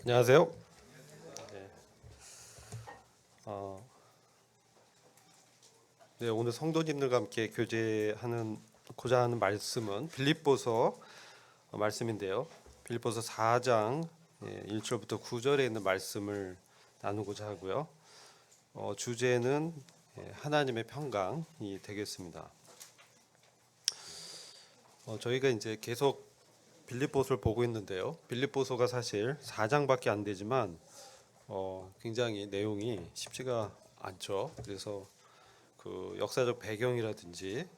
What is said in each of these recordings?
안녕하세요. 네, 어, 네, 오늘 성도님들과 함께 교제하고자 하는 말씀은 빌립보서 말씀인데요. 빌립보서 4장 1절부터 9절에 있는 말씀을 나누고자 하고요. 주제는 하나님의 평강이 되겠습니다. 저희가 이제 계속 빌립보서를 보고 있는데요. 빌립보서가 사실 4장밖에 안 되지만 굉장히 내용이 쉽지가 않죠. 그래서 그 역사적 배경이라든지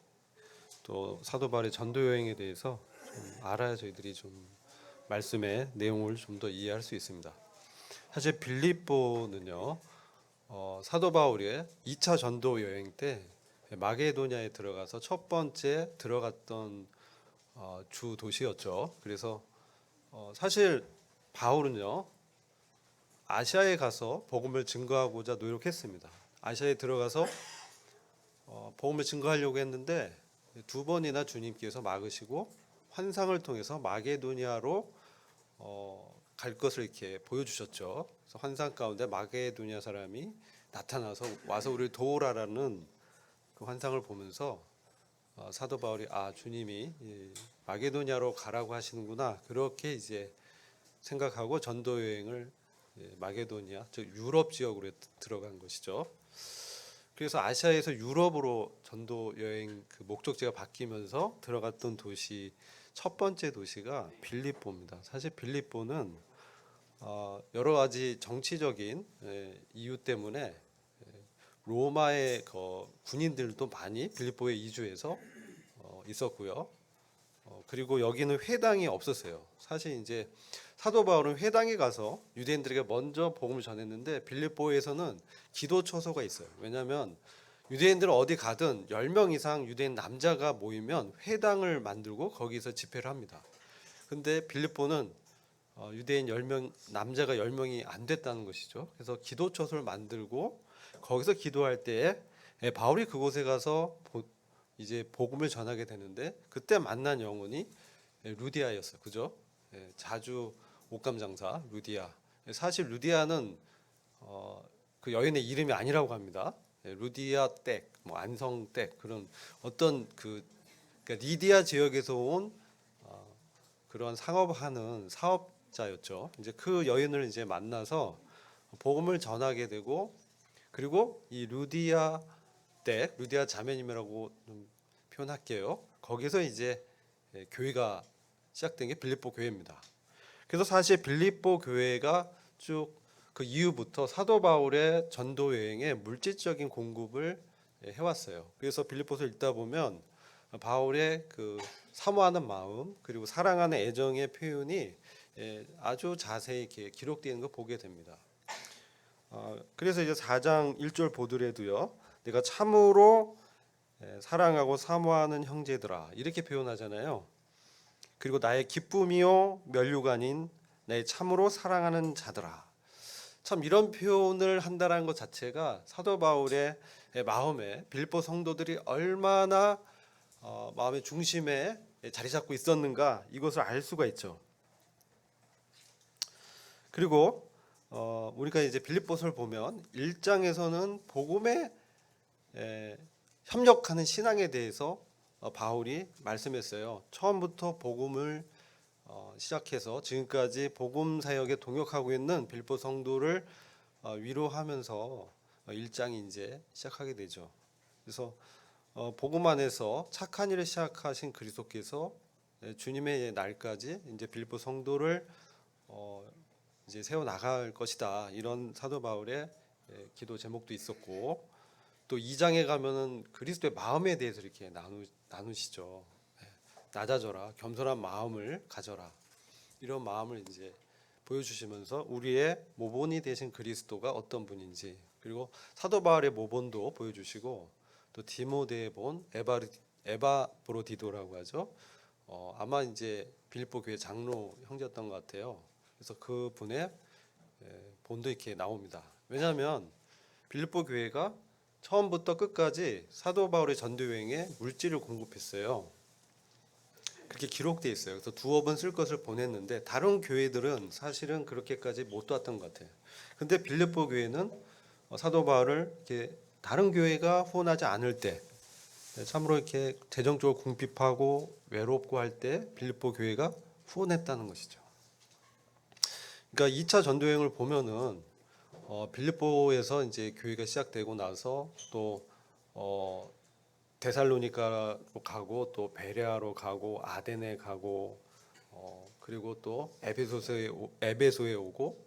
또 사도 바울의 전도 여행에 대해서 좀 알아야 저희들이 좀 말씀의 내용을 좀 더 이해할 수 있습니다. 사실 빌립보는요, 사도 바울의 2차 전도 여행 때 마게도냐에 들어가서 첫 번째 들어갔던 주 도시였죠. 그래서 사실 바울은요, 아시아에 가서 복음을 증거하고자 노력했습니다. 아시아에 들어가서 복음을 증거하려고 했는데 두 번이나 주님께서 막으시고 환상을 통해서 마게도니아로 갈 것을 이렇게 보여주셨죠. 그래서 환상 가운데 마게도니아 사람이 나타나서 와서 우리를 도우라라는 그 환상을 보면서 사도 바울이 주님이 마게도니아로 가라고 하시는구나, 그렇게 이제 생각하고 전도 여행을 마게도니아, 즉 유럽 지역으로 들어간 것이죠. 그래서 아시아에서 유럽으로 전도 여행 그 목적지가 바뀌면서 들어갔던 도시, 첫 번째 도시가 빌립보입니다. 사실 빌립보는 여러 가지 정치적인 이유 때문에 로마의 군인들도 많이 빌립보에 이주해서 있었고요. 그리고 여기는 회당이 없었어요. 사실 이제 사도 바울은 회당에 가서 유대인들에게 먼저 복음을 전했는데 빌립보에서는 기도 처소가 있어요. 왜냐하면 유대인들은 어디 가든 10명 이상 유대인 남자가 모이면 회당을 만들고 거기서 집회를 합니다. 근데 빌립보는 유대인 10명, 남자가 10명이 안 됐다는 것이죠. 그래서 기도 처소를 만들고 거기서 기도할 때에 바울이 그곳에 가서 이제 복음을 전하게 되는데, 그때 만난 영혼이 루디아였어요. 그죠? 자주 옷감 장사 루디아. 사실 루디아는 그 여인의 이름이 아니라고 합니다. 루디아 댁, 뭐 안성 댁, 그런 어떤 그러니까 리디아 지역에서 온 그런 상업하는 사업자였죠. 이제 그 여인을 이제 만나서 복음을 전하게 되고, 그리고 이 루디아 댁, 루디아 자매님이라고 좀 표현할게요. 거기서 이제 교회가 시작된 게 빌립보 교회입니다. 그래서 사실 빌립보 교회가 쭉 그 이후부터 사도 바울의 전도 여행에 물질적인 공급을 해왔어요. 그래서 빌립보서를 읽다 보면 바울의 그 사모하는 마음, 그리고 사랑하는 애정의 표현이 아주 자세히 이렇게 기록되는 거 보게 됩니다. 그래서 이제 4장 1절 보더라도요, 내가 참으로 사랑하고 사모하는 형제들아, 이렇게 표현하잖아요. 그리고 나의 기쁨이요 면류가 아닌 나의 참으로 사랑하는 자들아. 참 이런 표현을 한다는 것 자체가 사도 바울의 마음에 빌립보 성도들이 얼마나 마음의 중심에 자리 잡고 있었는가, 이것을 알 수가 있죠. 그리고 우리가 이제 빌립보서를 보면 1장에서는 복음에 협력하는 신앙에 대해서 바울이 말씀했어요. 처음부터 복음을 시작해서 지금까지 복음 사역에 동역하고 있는 빌립보 성도를 위로하면서 1장이 이제 시작하게 되죠. 그래서 복음 안에서 착한 일을 시작하신 그리스도께서 주님의 날까지 이제 빌립보 성도를 이제 세워 나갈 것이다, 이런 사도 바울의 기도 제목도 있었고, 또 2장에 가면은 그리스도의 마음에 대해서 이렇게 나누시죠. 낮아져라, 겸손한 마음을 가져라, 이런 마음을 이제 보여주시면서 우리의 모본이 되신 그리스도가 어떤 분인지, 그리고 사도 바울의 모본도 보여주시고, 또 디모데의 본 에바브로디도라고 하죠. 아마 이제 빌립보 교회 장로 형제였던 것 같아요. 그래서 그 분의 본도 이렇게 나옵니다. 왜냐하면 빌립보 교회가 처음부터 끝까지 사도 바울의 전도 여행에 물질을 공급했어요. 그렇게 기록돼 있어요. 그래서 두어 번 쓸 것을 보냈는데 다른 교회들은 사실은 그렇게까지 못 도왔던 것 같아요. 근데 빌립보 교회는 사도 바울을 이렇게 다른 교회가 후원하지 않을 때 참으로 이렇게 재정적으로 궁핍하고 외롭고 할 때 빌립보 교회가 후원했다는 것이죠. 그러니까 2차 전도 여행을 보면은 빌립보에서 이제 교회가 시작되고 나서 또 데살로니가로 가고 또 베레아로 가고 아덴에 가고 그리고 또 에베소에 오고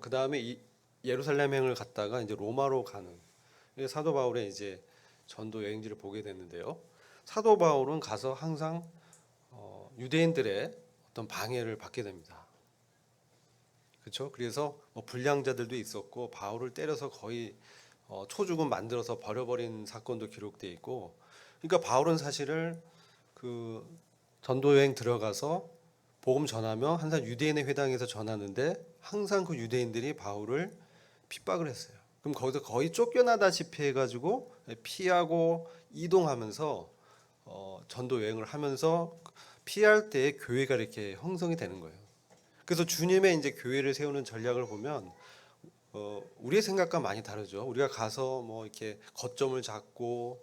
그 다음에 예루살렘행을 갔다가 이제 로마로 가는 사도 바울의 이제 전도 여행지를 보게 됐는데요. 사도 바울은 가서 항상 유대인들의 어떤 방해를 받게 됩니다. 그렇죠? 그래서 불량자들도 있었고 바울을 때려서 거의 초죽음 만들어서 버려버린 사건도 기록돼 있고, 그러니까 바울은 사실을 그 전도 여행 들어가서 복음 전하며 항상 유대인의 회당에서 전하는데 항상 그 유대인들이 바울을 핍박을 했어요. 그럼 거기서 거의 쫓겨나다시피 해가지고 피하고 이동하면서 전도 여행을 하면서 피할 때 교회가 이렇게 형성이 되는 거예요. 그래서 주님의 이제 교회를 세우는 전략을 보면 우리의 생각과 많이 다르죠. 우리가 가서 뭐 이렇게 거점을 잡고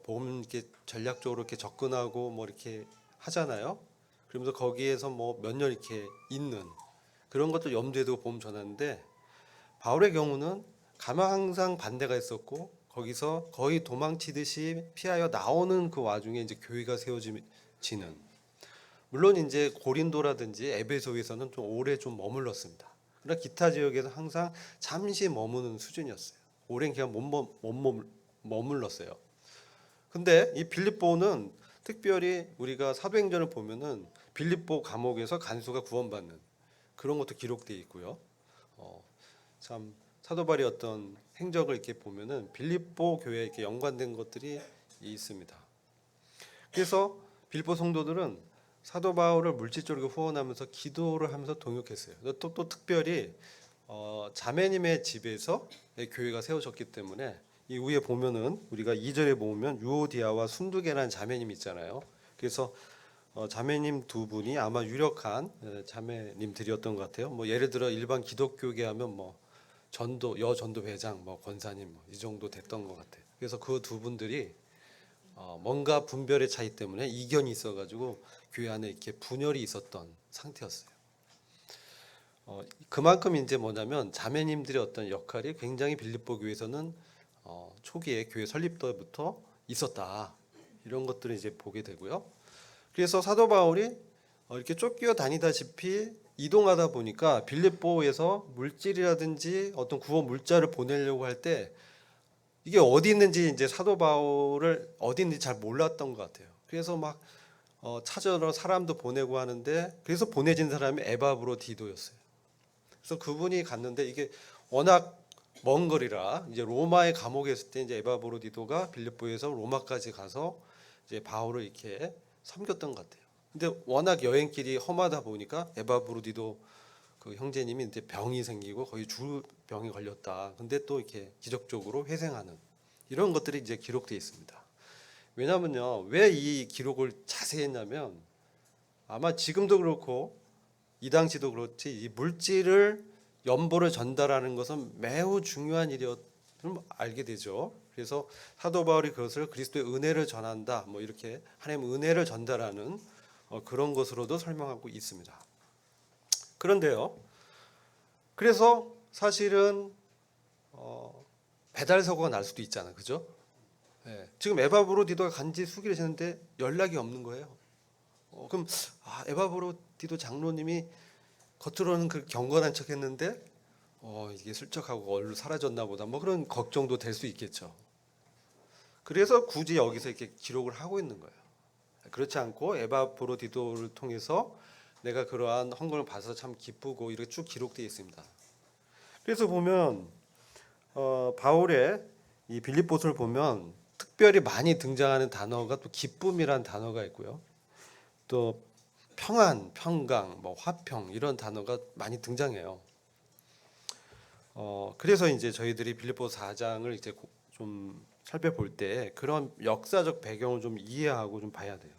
복음 이렇게 전략적으로 이렇게 접근하고 뭐 이렇게 하잖아요. 그러면서 거기에서 뭐 몇 년 이렇게 있는 그런 것도 염두에 두고 복음 전하는데, 바울의 경우는 가만 항상 반대가 있었고 거기서 거의 도망치듯이 피하여 나오는 그 와중에 이제 교회가 세워지는, 물론 이제 고린도라든지 에베소에서는 좀 오래 좀 머물렀습니다. 그러나 기타 지역에서 항상 잠시 머무는 수준이었어요. 오랜 기간 못 머물렀어요. 근데 이 빌립보는 특별히 우리가 사도행전을 보면은 빌립보 감옥에서 간수가 구원받는 그런 것도 기록되어 있고요. 참 사도 바울의 어떤 행적을 이렇게 보면은 빌립보 교회에 이렇게 연관된 것들이 있습니다. 그래서 빌립보 성도들은 사도 바울을 물질적으로 후원하면서 기도를 하면서 동역했어요. 또 특별히 자매님의 집에서 교회가 세워졌기 때문에 이후에 보면은 우리가 2절에 보면 유오디아와 순두계라는 자매님 있잖아요. 그래서 자매님 두 분이 아마 유력한 자매님들이었던 것 같아요. 뭐 예를 들어 일반 기독교계 하면 뭐 여전도 회장, 뭐 권사님 이 정도 됐던 것 같아요. 그래서 그 두 분들이 뭔가 분별의 차이 때문에 이견이 있어가지고 교회 안에 이렇게 분열이 있었던 상태였어요. 그만큼 이제 뭐냐면 자매님들의 어떤 역할이 굉장히 빌립보 교회에서는 초기에 교회 설립 때부터 있었다, 이런 것들을 이제 보게 되고요. 그래서 사도 바울이 이렇게 쫓겨 다니다시피 이동하다 보니까 빌립보에서 물질이라든지 어떤 구원 물자를 보내려고 할 때 이게 어디 있는지 이제 사도 바울을 어디 있는지 잘 몰랐던 것 같아요. 그래서 막 찾으러 사람도 보내고 하는데, 그래서 보내진 사람이 에바브로디도였어요. 그래서 그분이 갔는데 이게 워낙 먼 거리라 이제 로마의 감옥에 있을 때 이제 에바브로디도가 빌립보에서 로마까지 가서 이제 바울을 이렇게 섬겼던 것 같아요. 근데 워낙 여행길이 험하다 보니까 에바브로디도 그 형제님이 이제 병이 생기고 거의 주병이 걸렸다. 근데 또 이렇게 기적적으로 회생하는 이런 것들이 이제 기록되어 있습니다. 왜냐면요, 왜 이 기록을 자세히 했냐면 아마 지금도 그렇고 이 당시도 그렇지 이 물질을 연보를 전달하는 것은 매우 중요한 일이었을 알게 되죠. 그래서 사도 바울이 그것을 그리스도의 은혜를 전한다, 뭐 이렇게 하나님의 은혜를 전달하는 그런 것으로도 설명하고 있습니다. 그런데요, 그래서 사실은 배달 사고가 날 수도 있잖아요, 그죠? 네. 지금 에바브로디도가 간지 수기를 지는데 연락이 없는 거예요. 그럼 에바브로디도 장로님이 겉으로는 그 경건한 척했는데 이게 슬쩍하고 얼른 사라졌나 보다, 뭐 그런 걱정도 될 수 있겠죠. 그래서 굳이 여기서 이렇게 기록을 하고 있는 거예요. 그렇지 않고 에바브로디도를 통해서 내가 그러한 헌금을 받아서 참 기쁘고 이렇게 쭉 기록되어 있습니다. 그래서 보면 바울의 이 빌립보서를 보면 특별히 많이 등장하는 단어가 또 기쁨이란 단어가 있고요. 또 평안, 평강, 뭐 화평 이런 단어가 많이 등장해요. 그래서 이제 저희들이 빌립보 4장을 이제 좀 살펴볼 때 그런 역사적 배경을 좀 이해하고 좀 봐야 돼요.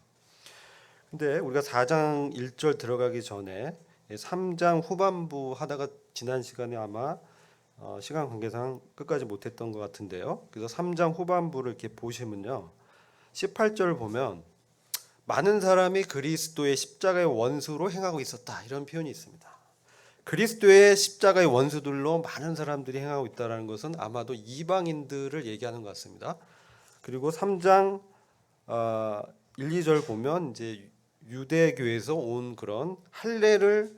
근데 우리가 4장 1절 들어가기 전에 3장 후반부 하다가 지난 시간에 아마 시간 관계상 끝까지 못했던 것 같은데요. 그래서 3장 후반부를 이렇게 보시면요, 18절 보면 많은 사람이 그리스도의 십자가의 원수로 행하고 있었다, 이런 표현이 있습니다. 그리스도의 십자가의 원수들로 많은 사람들이 행하고 있다는 것은 아마도 이방인들을 얘기하는 것 같습니다. 그리고 3장 1, 2절 보면 이제 유대교에서 온 그런 할례를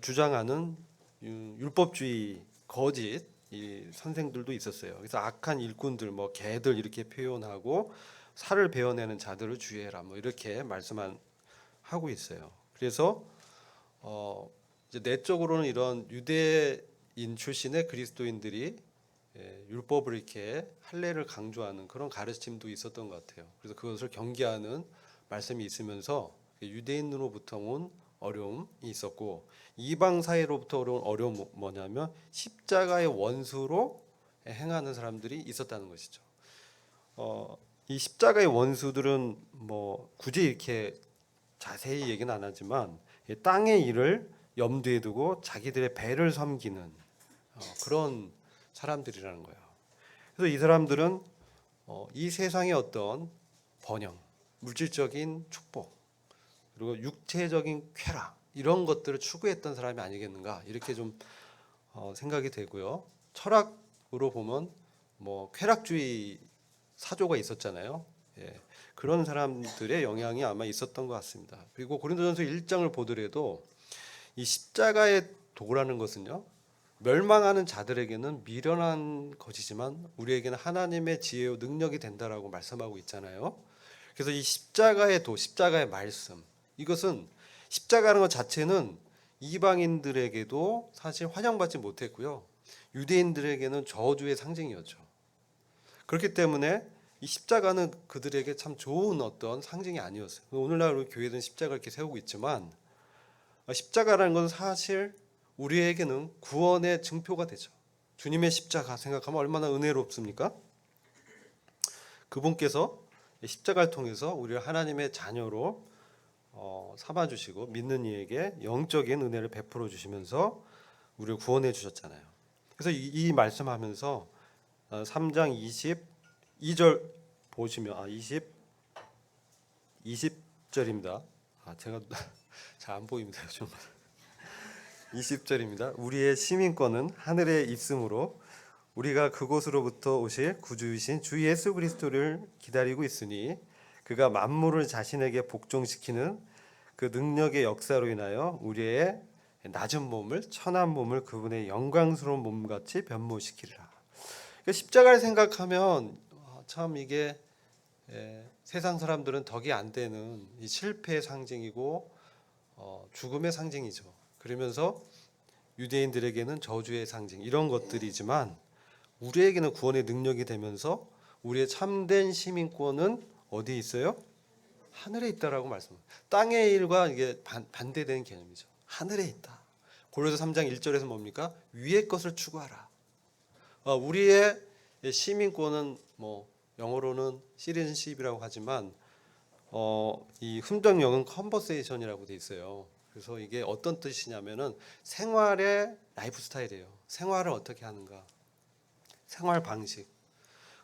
주장하는 율법주의 거짓 이 선생들도 있었어요. 그래서 악한 일꾼들, 뭐 개들 이렇게 표현하고 살을 베어내는 자들을 주의해라, 뭐 이렇게 말씀하고 있어요. 그래서 이제 내적으로는 이런 유대인 출신의 그리스도인들이 율법을 이렇게 할례를 강조하는 그런 가르침도 있었던 것 같아요. 그래서 그것을 경계하는 말씀이 있으면서 유대인으로부터 온 어려움이 있었고, 이방 사회로부터 온 어려움은 뭐냐면 십자가의 원수로 행하는 사람들이 있었다는 것이죠. 이 십자가의 원수들은 뭐 굳이 이렇게 자세히 얘기는 안 하지만 땅의 일을 염두에 두고 자기들의 배를 섬기는 그런 사람들이라는 거예요. 그래서 이 사람들은 이 세상의 어떤 번영, 물질적인 축복, 그리고 육체적인 쾌락, 이런 것들을 추구했던 사람이 아니겠는가, 이렇게 좀 생각이 되고요. 철학으로 보면 뭐 쾌락주의 사조가 있었잖아요. 예, 그런 사람들의 영향이 아마 있었던 것 같습니다. 그리고 고린도전서 1장을 보더라도 이 십자가의 도라는 것은요, 멸망하는 자들에게는 미련한 것이지만 우리에게는 하나님의 지혜와 능력이 된다라고 말씀하고 있잖아요. 그래서 이 십자가의 도, 십자가의 말씀, 이것은 십자가라는 것 자체는 이방인들에게도 사실 환영받지 못했고요, 유대인들에게는 저주의 상징이었죠. 그렇기 때문에 이 십자가는 그들에게 참 좋은 어떤 상징이 아니었어요. 오늘날 우리 교회는 십자가를 이렇게 세우고 있지만 십자가라는 건 사실 우리에게는 구원의 증표가 되죠. 주님의 십자가 생각하면 얼마나 은혜롭습니까? 그분께서 십자가를 통해서 우리를 하나님의 자녀로 삼아주시고 믿는 이에게 영적인 은혜를 베풀어 주시면서 우리를 구원해 주셨잖아요. 그래서 이 말씀하면서 3장 22절 보시면 20절입니다. 제가 잘 안 보입니다. 좀 20절입니다. 우리의 시민권은 하늘에 있으므로 우리가 그곳으로부터 오실 구주이신 주 예수 그리스도를 기다리고 있으니 그가 만물을 자신에게 복종시키는 그 능력의 역사로 인하여 우리의 낮은 몸을 천한 몸을 그분의 영광스러운 몸같이 변모시키리라. 그러니까 십자가를 생각하면 참 이게 세상 사람들은 덕이 안 되는 이 실패의 상징이고 죽음의 상징이죠. 그러면서 유대인들에게는 저주의 상징, 이런 것들이지만 우리에게는 구원의 능력이 되면서 우리의 참된 시민권은 어디에 있어요? 하늘에 있다라고 말씀합니다. 땅의 일과 이게 반대되는 개념이죠. 하늘에 있다. 고린도서 3장 1절에서 뭡니까? 위의 것을 추구하라. 우리의 시민권은 뭐 영어로는 시티즌십이라고 하지만 이 흠정령은 컨버세이션이라고 돼 있어요. 그래서 이게 어떤 뜻이냐면은 생활의 라이프 스타일이에요. 생활을 어떻게 하는가? 생활 방식.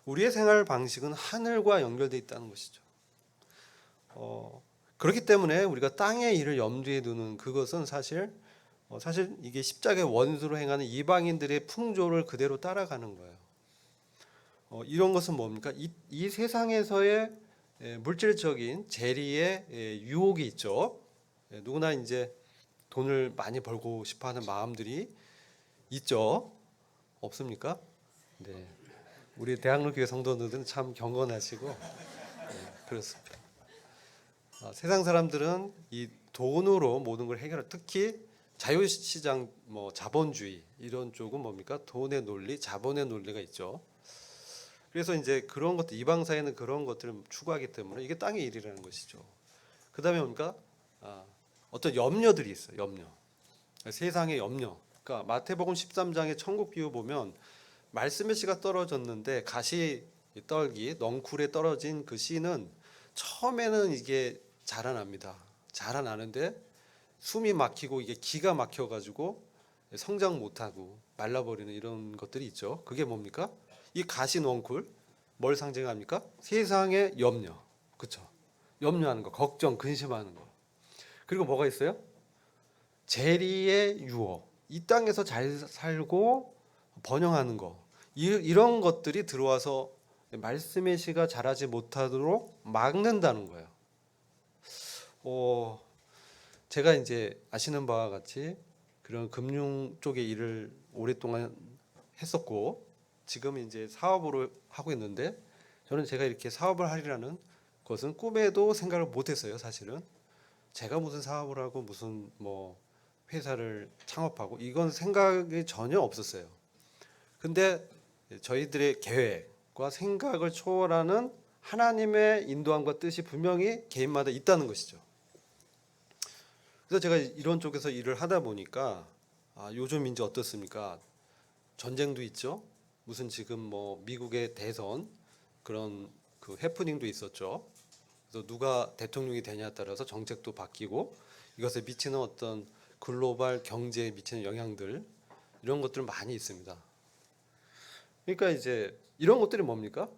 우리의 생활 방식은 하늘과 연결되어 있다는 것이죠. 그렇기 때문에 우리가 땅의 일을 염두에 두는 그것은 사실 이게 십자가의 원수로 행하는 이방인들의 풍조를 그대로 따라가는 거예요. 이런 것은 뭡니까? 이 세상에서의 물질적인 재리의 유혹이 있죠. 누구나 이제 돈을 많이 벌고 싶어하는 마음들이 있죠. 없습니까? 네. 우리 대학로 교회 성도들은 참 경건하시고 그렇습니다. 세상 사람들은 이 돈으로 모든 걸 해결할, 특히 자유시장, 뭐 자본주의 이런 쪽은 뭡니까? 돈의 논리, 자본의 논리가 있죠. 그래서 이제 그런 것들, 이방 사회는 그런 것들을 추구하기 때문에 이게 땅의 일이라는 것이죠. 그다음에 뭡니까? 어떤 염려들이 있어요. 염려, 세상의 염려. 그러니까 마태복음 13장의 천국 비유 보면 말씀의 씨가 떨어졌는데 가시 떨기 넝쿨에 떨어진 그 씨는 처음에는 이게 자라납니다. 자라나는데 숨이 막히고 이게 기가 막혀가지고 성장 못하고 말라버리는 이런 것들이 있죠. 그게 뭡니까? 이 가시 넝쿨 뭘 상징합니까? 세상의 염려, 그렇죠? 염려하는 거, 걱정, 근심하는 거. 그리고 뭐가 있어요? 재리의 유혹, 이 땅에서 잘 살고 번영하는 거, 이런 것들이 들어와서 말씀의 씨가 자라지 못하도록 막는다는 거예요. 제가 이제 아시는 바와 같이 그런 금융 쪽의 일을 오랫동안 했었고 지금 이제 사업으로 하고 있는데 저는 제가 이렇게 사업을 하리라는 것은 꿈에도 생각을 못했어요. 사실은 제가 무슨 사업을 하고 무슨 뭐 회사를 창업하고 이건 생각이 전혀 없었어요. 근데 저희들의 계획과 생각을 초월하는 하나님의 인도함과 뜻이 분명히 개인마다 있다는 것이죠. 그래서 제가 이런 쪽에서 일을 하다 보니까 요즘 이제 어떻습니까? 전쟁도 있죠. 무슨 지금 뭐 미국의 대선 그런 그 해프닝도 있었죠. 그래서 누가 대통령이 되냐에 따라서 정책도 바뀌고 이것에 미치는 어떤 글로벌 경제에 미치는 영향들 이런 것들 많이 있습니다. 그러니까 이제 이런 것들이 뭡니까?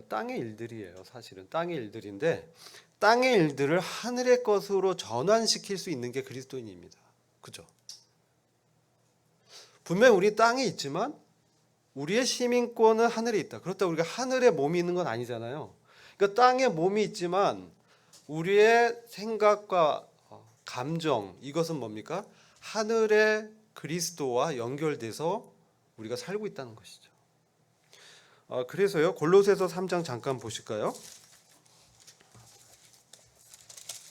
땅의 일들이에요. 사실은 땅의 일들인데 땅의 일들을 하늘의 것으로 전환시킬 수 있는 게 그리스도인입니다. 그죠? 분명 우리 땅에 있지만 우리의 시민권은 하늘에 있다. 그렇다고 우리가 하늘에 몸이 있는 건 아니잖아요. 그러니까 땅에 몸이 있지만 우리의 생각과 감정 이것은 뭡니까? 하늘의 그리스도와 연결돼서 우리가 살고 있다는 것이죠. 그래서요 골로새서 3장 잠깐 보실까요?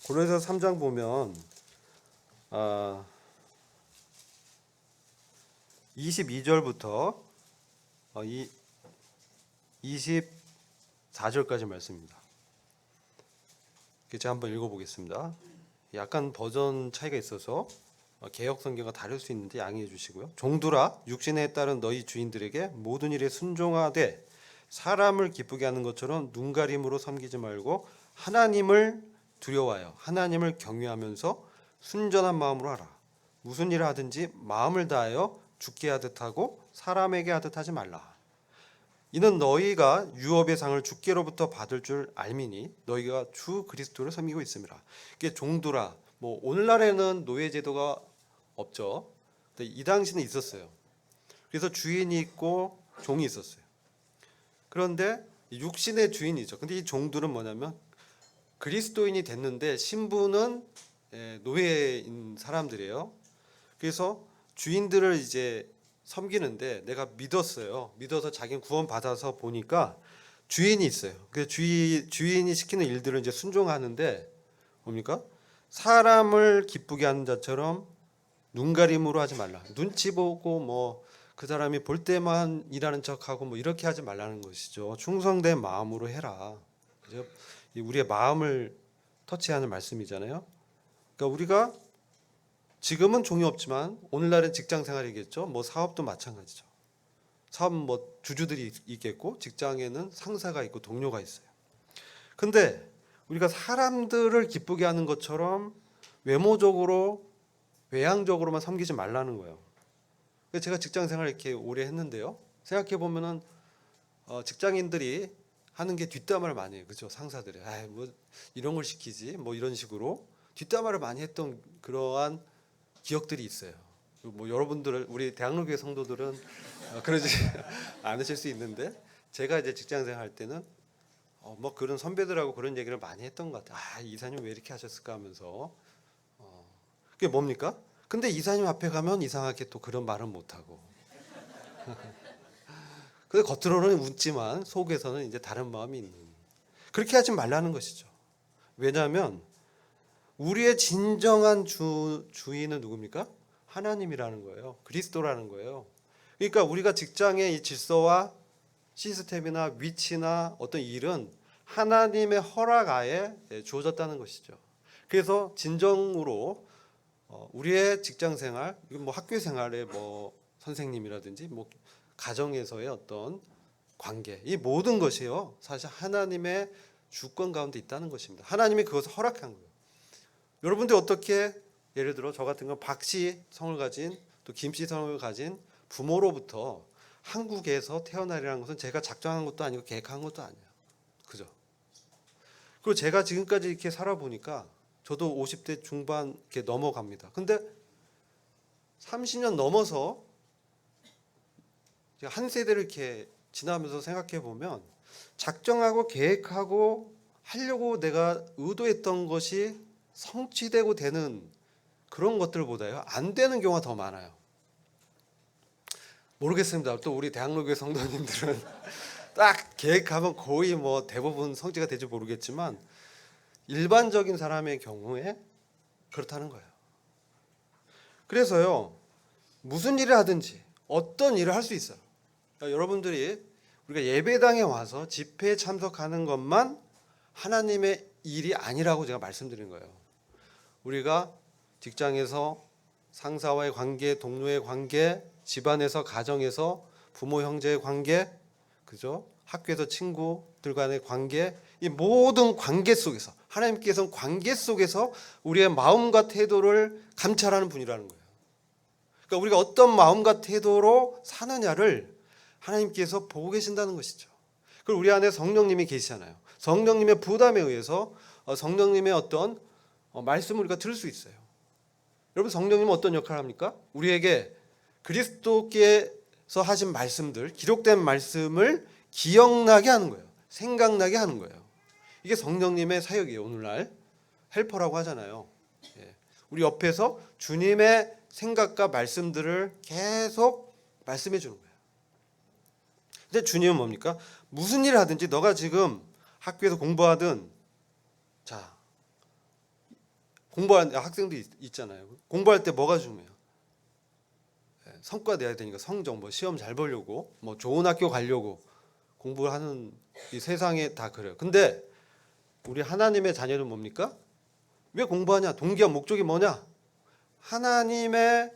골로새서 3장 보면 22절부터 24절까지 말씀입니다. 제가 한번 읽어보겠습니다. 약간 버전 차이가 있어서 개역 성경과 다를 수 있는데 양해해 주시고요. 종들아 육신에 따른 너희 주인들에게 모든 일에 순종하되 사람을 기쁘게 하는 것처럼 눈가림으로 섬기지 말고 하나님을 두려워하여 하나님을 경외하면서 순전한 마음으로 하라. 무슨 일을 하든지 마음을 다하여 주께 하듯 하고 사람에게 하듯 하지 말라. 이는 너희가 유업의 상을 주께로부터 받을 줄 알미니 너희가 주 그리스도를 섬기고 있음이라. 이게 종들아 뭐 오늘날에는 노예 제도가 없죠. 근데 이 당시는 있었어요. 그래서 주인이 있고 종이 있었어요. 그런데 육신의 주인이죠. 근데 이 종들은 뭐냐면 그리스도인이 됐는데 신분은 노예인 사람들이에요. 그래서 주인들을 이제 섬기는데 내가 믿었어요. 믿어서 자기는 구원 받아서 보니까 주인이 있어요. 그 주인이 시키는 일들을 이제 순종하는데 뭡니까? 사람을 기쁘게 하는 자처럼 눈가림으로 하지 말라. 눈치 보고 뭐 그 사람이 볼 때만 일하는 척하고 뭐 이렇게 하지 말라는 것이죠. 충성된 마음으로 해라. 그죠? 우리의 마음을 터치하는 말씀이잖아요. 그러니까 우리가 지금은 종이 없지만 오늘날은 직장 생활이겠죠. 뭐 사업도 마찬가지죠. 사업 뭐 주주들이 있겠고 직장에는 상사가 있고 동료가 있어요. 근데 우리가 사람들을 기쁘게 하는 것처럼 외모적으로 외향적으로만 섬기지 말라는 거예요. 제가 직장 생활 이렇게 오래 했는데요. 생각해 보면은 직장인들이 하는 게 뒷담화를 많이 해요. 그렇죠? 상사들이 뭐 이런 걸 시키지 뭐 이런 식으로 뒷담화를 많이 했던 그러한 기억들이 있어요. 뭐 여러분들 우리 대학로교회 성도들은 그러지 않으실 수 있는데 제가 이제 직장생활 할 때는 뭐 그런 선배들하고 그런 얘기를 많이 했던 것 같아요. 이사님 왜 이렇게 하셨을까 하면서 그게 뭡니까? 근데 이사님 앞에 가면 이상하게 또 그런 말은 못 하고. 근데 겉으로는 웃지만 속에서는 이제 다른 마음이 있는. 그렇게 하지 말라는 것이죠. 왜냐하면 우리의 진정한 주인은 누굽니까? 하나님이라는 거예요. 그리스도라는 거예요. 그러니까 우리가 직장의 이 질서와 시스템이나 위치나 어떤 일은 하나님의 허락하에 주어졌다는 것이죠. 그래서 진정으로 우리의 직장 생활, 뭐 학교 생활의 뭐 선생님이라든지 뭐 가정에서의 어떤 관계, 이 모든 것이요 사실 하나님의 주권 가운데 있다는 것입니다. 하나님이 그것을 허락한 거예요. 여러분들 어떻게 예를 들어 저 같은 건 박씨 성을 가진 또 김씨 성을 가진 부모로부터 한국에서 태어나리라는 것은 제가 작정한 것도 아니고 계획한 것도 아니에요. 그죠? 그리고 제가 지금까지 이렇게 살아보니까 저도 50대 중반 이렇게 넘어갑니다. 근데 30년 넘어서 한 세대를 이렇게 지나면서 생각해 보면 작정하고 계획하고 하려고 내가 의도했던 것이 성취되고 되는 그런 것들보다요 안 되는 경우가 더 많아요. 모르겠습니다. 또 우리 대학로교회 성도님들은 딱 계획하면 거의 뭐 대부분 성취가 될지 모르겠지만 일반적인 사람의 경우에 그렇다는 거예요. 그래서요 무슨 일을 하든지 어떤 일을 할 수 있어요. 그러니까 여러분들이 우리가 예배당에 와서 집회에 참석하는 것만 하나님의 일이 아니라고 제가 말씀드린 거예요. 우리가 직장에서 상사와의 관계, 동료의 관계, 집안에서 가정에서 부모 형제의 관계, 그죠? 학교에서 친구들 간의 관계, 이 모든 관계 속에서 하나님께서는 관계 속에서 우리의 마음과 태도를 감찰하는 분이라는 거예요. 그러니까 우리가 어떤 마음과 태도로 사느냐를 하나님께서 보고 계신다는 것이죠. 그리고 우리 안에 성령님이 계시잖아요. 성령님의 부담에 의해서 성령님의 어떤 말씀을 우리가 들을 수 있어요. 여러분 성령님은 어떤 역할을 합니까? 우리에게 그리스도께서 하신 말씀들, 기록된 말씀을 기억나게 하는 거예요. 생각나게 하는 거예요. 이게 성령님의 사역이에요. 오늘날 헬퍼라고 하잖아요. 우리 옆에서 주님의 생각과 말씀들을 계속 말씀해 주는 거예요. 근데 주님은 뭡니까? 무슨 일을 하든지 너가 지금 학교에서 공부하든 자 공부하는 학생도 있잖아요. 공부할 때 뭐가 중요해요? 성과 내야 되니까 성적, 뭐 시험 잘 보려고, 뭐 좋은 학교 가려고 공부를 하는 이 세상에 다 그래요. 근데 우리 하나님의 자녀는 뭡니까? 왜 공부하냐? 동기와 목적이 뭐냐? 하나님의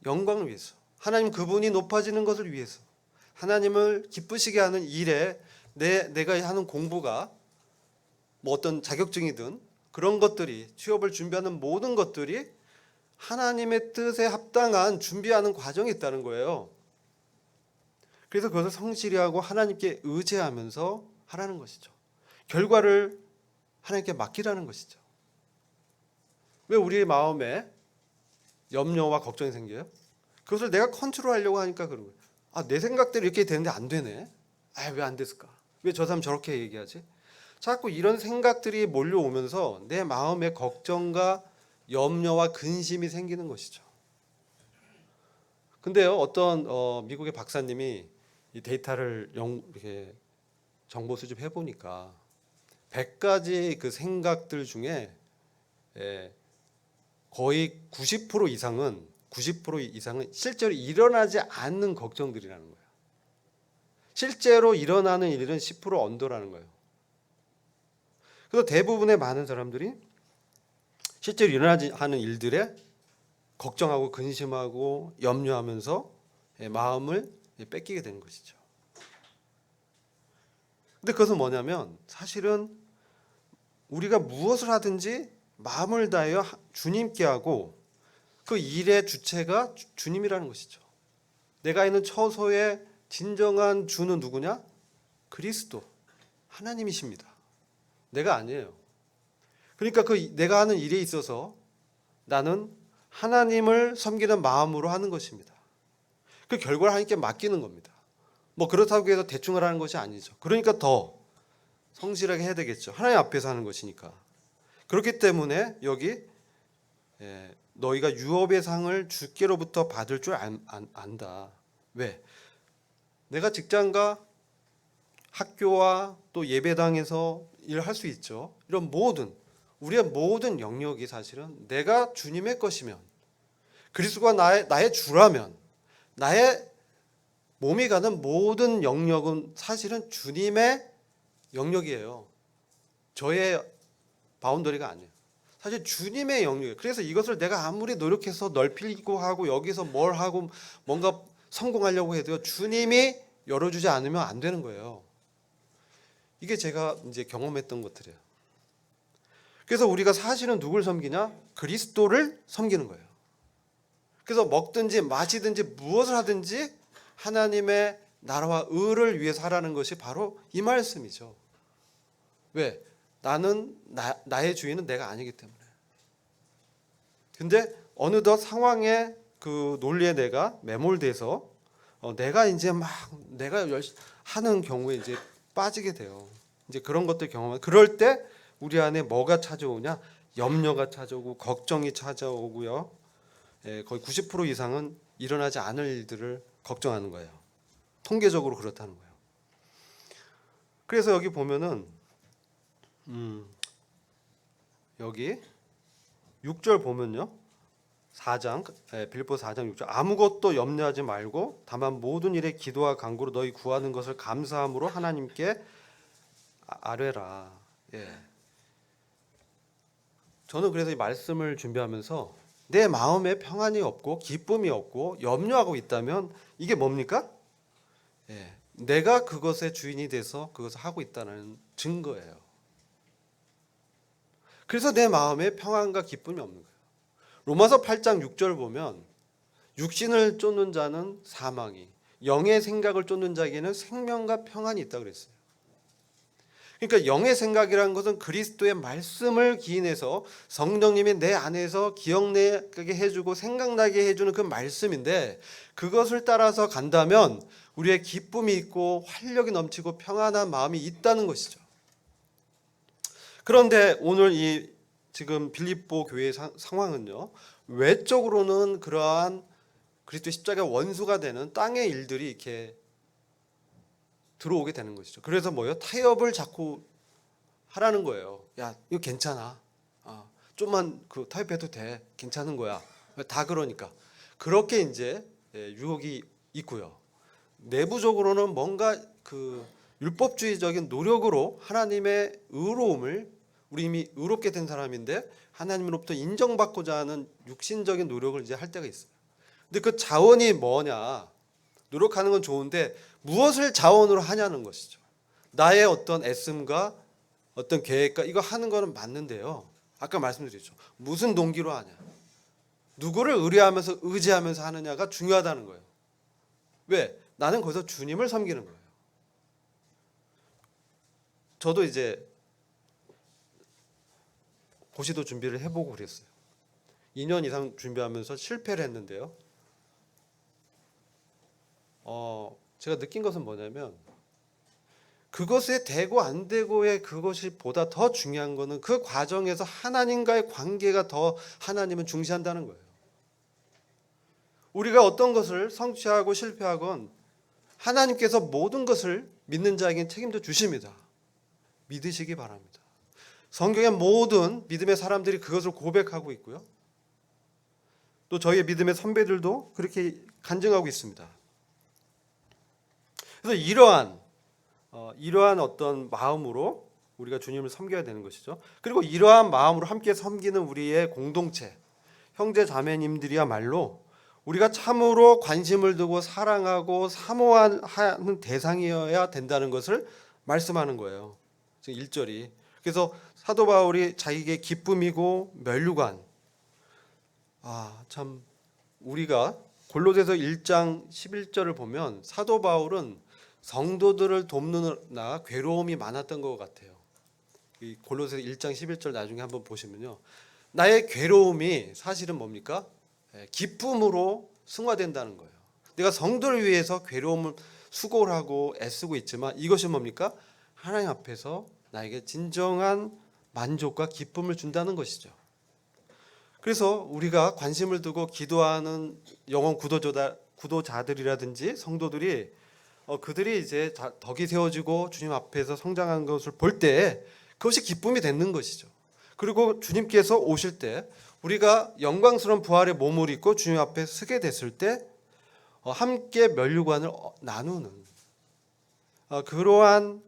영광을 위해서, 하나님 그분이 높아지는 것을 위해서, 하나님을 기쁘시게 하는 일에 내가 하는 공부가 뭐 어떤 자격증이든 그런 것들이 취업을 준비하는 모든 것들이 하나님의 뜻에 합당한 준비하는 과정이 있다는 거예요. 그래서 그것을 성실히 하고 하나님께 의지하면서 하라는 것이죠. 결과를 하나님께 맡기라는 것이죠. 왜 우리의 마음에 염려와 걱정이 생겨요? 그것을 내가 컨트롤하려고 하니까 그런 거예요. 내 생각대로 이렇게 되는데 안 되네. 왜 안 됐을까? 왜 저 사람 저렇게 얘기하지? 자꾸 이런 생각들이 몰려오면서 내 마음에 걱정과 염려와 근심이 생기는 것이죠. 근데요, 어떤 미국의 박사님이 이 데이터를 이렇게 정보 수집해 보니까 100가지 그 생각들 중에 거의 90% 이상은 실제로 일어나지 않는 걱정들이라는 거예요. 실제로 일어나는 일은 10% 언더라는 거예요. 그래서 대부분의 많은 사람들이 실제로 일어나지 않은 일들에 걱정하고 근심하고 염려하면서 마음을 뺏기게 되는 것이죠. 근데 그것은 뭐냐면 사실은 우리가 무엇을 하든지 마음을 다하여 주님께 하고 그 일의 주체가 주님이라는 것이죠. 내가 있는 처소의 진정한 주는 누구냐? 그리스도, 하나님이십니다. 내가 아니에요. 그러니까 그 내가 하는 일에 있어서 나는 하나님을 섬기는 마음으로 하는 것입니다. 그 결과를 하나님께 맡기는 겁니다. 뭐 그렇다고 해서 대충 하라는 것이 아니죠. 그러니까 더 성실하게 해야 되겠죠. 하나님 앞에서 하는 것이니까. 그렇기 때문에 여기 너희가 유업의 상을 주께로부터 받을 줄 안다. 왜? 내가 직장과 학교와 또 예배당에서 일을 할 수 있죠. 이런 우리의 모든 영역이 사실은 내가 주님의 것이면, 그리스도가 나의 주라면, 나의 몸이 가는 모든 영역은 사실은 주님의 영역이에요. 저의 바운더리가 아니에요. 사실 주님의 영역이에요. 그래서 이것을 내가 아무리 노력해서 넓히고 하고 여기서 뭘 하고 뭔가 성공하려고 해도요, 주님이 열어주지 않으면 안 되는 거예요. 이게 제가 이제 경험했던 것들이에요. 그래서 우리가 사실은 누굴 섬기냐? 그리스도를 섬기는 거예요. 그래서 먹든지 마시든지 무엇을 하든지 하나님의 나라와 의를 위해서 하라는 것이 바로 이 말씀이죠. 왜? 나는 나의 주인은 내가 아니기 때문에. 근데 어느덧 상황에 그 논리에 내가 매몰돼서 내가 이제 막 내가 열심히 하는 경우에 이제 빠지게 돼요. 이제 그런 것들 경험하면 그럴 때 우리 안에 뭐가 찾아오냐? 염려가 찾아오고 걱정이 찾아오고요. 거의 90% 이상은 일어나지 않을 일들을 걱정하는 거예요. 통계적으로 그렇다는 거예요. 그래서 여기 보면은 여기 6절 보면요. 4장 빌립보서 4장 6절 아무것도 염려하지 말고 다만 모든 일에 기도와 간구로 너희 구하는 것을 감사함으로 하나님께 아뢰라. 예. 저는 그래서 이 말씀을 준비하면서 내 마음에 평안이 없고 기쁨이 없고 염려하고 있다면 이게 뭡니까? 예. 내가 그것의 주인이 돼서 그것을 하고 있다는 증거예요. 그래서 내 마음에 평안과 기쁨이 없는 거예요. 로마서 8장 6절 보면 육신을 쫓는 자는 사망이, 영의 생각을 쫓는 자에게는 생명과 평안이 있다고 그랬어요. 그러니까 영의 생각이라는 것은 그리스도의 말씀을 기인해서 성령님이 내 안에서 기억나게 해주고 생각나게 해주는 그 말씀인데 그것을 따라서 간다면 우리의 기쁨이 있고 활력이 넘치고 평안한 마음이 있다는 것이죠. 그런데 오늘 이 지금 빌립보 교회의 상황은요. 외적으로는 그러한 그리스도 십자가 원수가 되는 땅의 일들이 이렇게 들어오게 되는 것이죠. 그래서 뭐요? 타협을 자꾸 하라는 거예요. 야, 이거 괜찮아. 좀만 그 타협해도 돼. 괜찮은 거야. 다 그러니까. 그렇게 이제 유혹이 있고요. 내부적으로는 뭔가 그 율법주의적인 노력으로 하나님의 의로움을 우리 이미 의롭게 된 사람인데 하나님으로부터 인정받고자 하는 육신적인 노력을 이제 할 때가 있어요. 근데 그 자원이 뭐냐? 노력하는 건 좋은데 무엇을 자원으로 하냐는 것이죠. 나의 어떤 애씀과 어떤 계획과 이거 하는 거는 맞는데요. 아까 말씀드렸죠. 무슨 동기로 하냐? 누구를 의지하면서 하느냐가 중요하다는 거예요. 왜? 나는 거기서 주님을 섬기는 거예요. 저도 이제 고시도 준비를 해보고 그랬어요. 2년 이상 준비하면서 실패를 했는데요. 제가 느낀 것은 뭐냐면 그것에 되고 안 되고의 그것이 보다 더 중요한 거는 그 과정에서 하나님과의 관계가 더 하나님은 중시한다는 거예요. 우리가 어떤 것을 성취하고 실패하건 하나님께서 모든 것을 믿는 자에게는 책임져 주십니다. 믿으시기 바랍니다. 성경의 모든 믿음의 사람들이 그것을 고백하고 있고요. 또 저희의 믿음의 선배들도 그렇게 간증하고 있습니다. 그래서 이러한 어떤 마음으로 우리가 주님을 섬겨야 되는 것이죠. 그리고 이러한 마음으로 함께 섬기는 우리의 공동체, 형제 자매님들이야말로 우리가 참으로 관심을 두고 사랑하고 사모하는 대상이어야 된다는 것을 말씀하는 거예요. 지금 1절이. 그래서 사도 바울이 자기에게 기쁨이고 면류관. 참 우리가 골로새서 1장 11절을 보면 사도 바울은 성도들을 돕느라 괴로움이 많았던 것 같아요. 이 골로새서 1장 11절 나중에 한번 보시면요. 나의 괴로움이 사실은 뭡니까? 기쁨으로 승화된다는 거예요. 내가 성도를 위해서 괴로움을 수고를 하고 애쓰고 있지만 이것이 뭡니까? 하나님 앞에서 나에게 진정한 만족과 기쁨을 준다는 것이죠. 그래서 우리가 관심을 두고 기도하는 영혼 구도자들이라든지 성도들이 그들이 이제 덕이 세워지고 주님 앞에서 성장한 것을 볼 때 그것이 기쁨이 되는 것이죠. 그리고 주님께서 오실 때 우리가 영광스러운 부활의 몸을 입고 주님 앞에 서게 됐을 때 함께 면류관을 나누는 그러한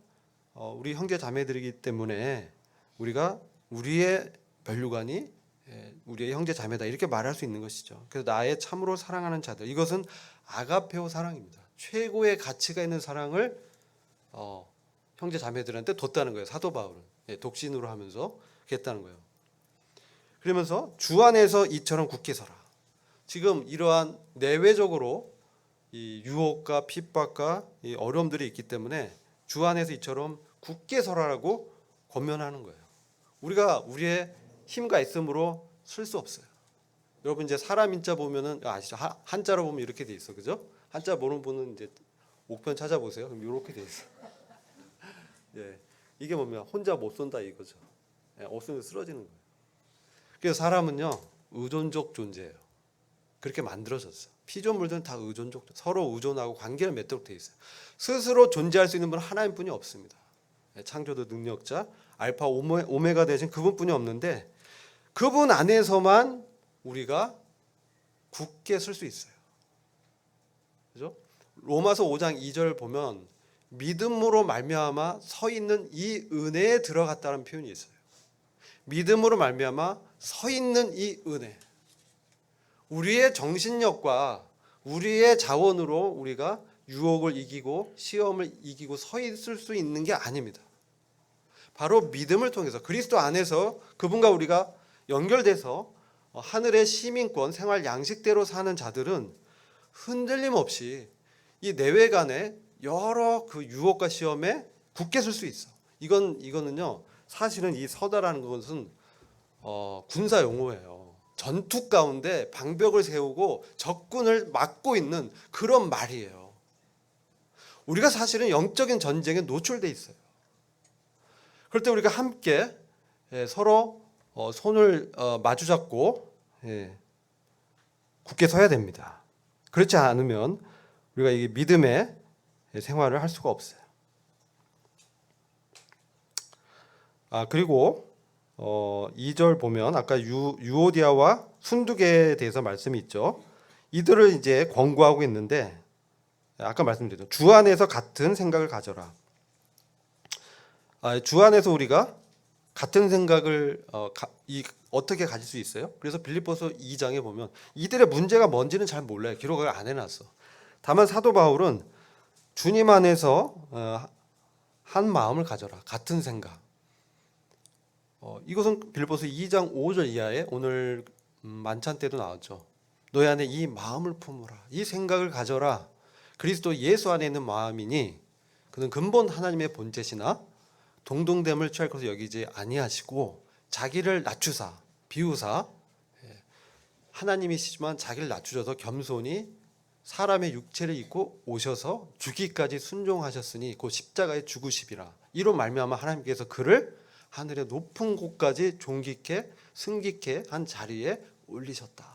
우리 형제 자매들이기 때문에 우리가 우리의 면류관이 우리의 형제 자매다 이렇게 말할 수 있는 것이죠. 그래서 나의 참으로 사랑하는 자들, 이것은 아가페오 사랑입니다. 최고의 가치가 있는 사랑을 형제 자매들한테 뒀다는 거예요. 사도 바울은 독신으로 하면서 그렇게 했다는 거예요. 그러면서 주 안에서 이처럼 굳게 서라. 지금 이러한 내외적으로 이 유혹과 핍박과 이 어려움들이 있기 때문에 주 안에서 이처럼 굳게 서라라고 권면하는 거예요. 우리가 우리의 힘과 애씀으로 쓸 수 없어요. 여러분 이제 사람 인자 보면은 아시죠? 한자로 보면 이렇게 돼 있어, 그죠? 한자 모르는 분은 이제 옥편 찾아보세요. 그럼 이렇게 돼 있어. 예, 이게 뭐면 혼자 못 쏜다 이거죠. 예, 없으면 쓰러지는 거예요. 그래서 사람은요 의존적 존재예요. 그렇게 만들어졌어요. 피조물들은 다 의존적, 서로 의존하고 관계를 맺도록 돼 있어요. 스스로 존재할 수 있는 분은 하나님뿐이 없습니다. 예, 창조주 능력자 알파 오메가 되신 그분뿐이 없는데 그분 안에서만 우리가 굳게 설 수 있어요. 그죠? 로마서 5장 2절 보면 믿음으로 말미암아 서 있는 이 은혜에 들어갔다는 표현이 있어요. 믿음으로 말미암아 서 있는 이 은혜. 우리의 정신력과 우리의 자원으로 우리가 유혹을 이기고 시험을 이기고 서 있을 수 있는 게 아닙니다. 바로 믿음을 통해서 그리스도 안에서 그분과 우리가 연결돼서 하늘의 시민권 생활 양식대로 사는 자들은 흔들림 없이 이 내외간의 여러 그 유혹과 시험에 굳게 설 수 있어. 이거는요 사실은 이 서다라는 것은 군사 용어예요. 전투 가운데 방벽을 세우고 적군을 막고 있는 그런 말이에요. 우리가 사실은 영적인 전쟁에 노출돼 있어요. 그럴 때 우리가 함께 서로 손을 마주 잡고 굳게 서야 됩니다. 그렇지 않으면 우리가 이 믿음의 생활을 할 수가 없어요. 그리고 2절 보면 아까 유오디아와 순두계에 대해서 말씀이 있죠. 이들을 이제 권고하고 있는데 아까 말씀드렸죠. 주 안에서 같은 생각을 가져라. 주 안에서 우리가 같은 생각을 어떻게 가질 수 있어요? 그래서 빌립보서 2장에 보면 이들의 문제가 뭔지는 잘 몰라요. 기록을 안 해놨어. 다만 사도 바울은 주님 안에서 한 마음을 가져라. 같은 생각. 이것은 빌립보서 2장 5절 이하에 오늘 만찬 때도 나왔죠. 너희 안에 이 마음을 품으라. 이 생각을 가져라. 그리스도 예수 안에 있는 마음이니 그는 근본 하나님의 본체시나 동등됨을 취할 것을 여기지 아니하시고 자기를 낮추사 비우사 하나님이시지만 자기를 낮추셔서 겸손히 사람의 육체를 입고 오셔서 죽기까지 순종하셨으니 곧 십자가에 죽으시리라. 이로 말미암아 하나님께서 그를 하늘의 높은 곳까지 존귀케 승귀케 한 자리에 올리셨다.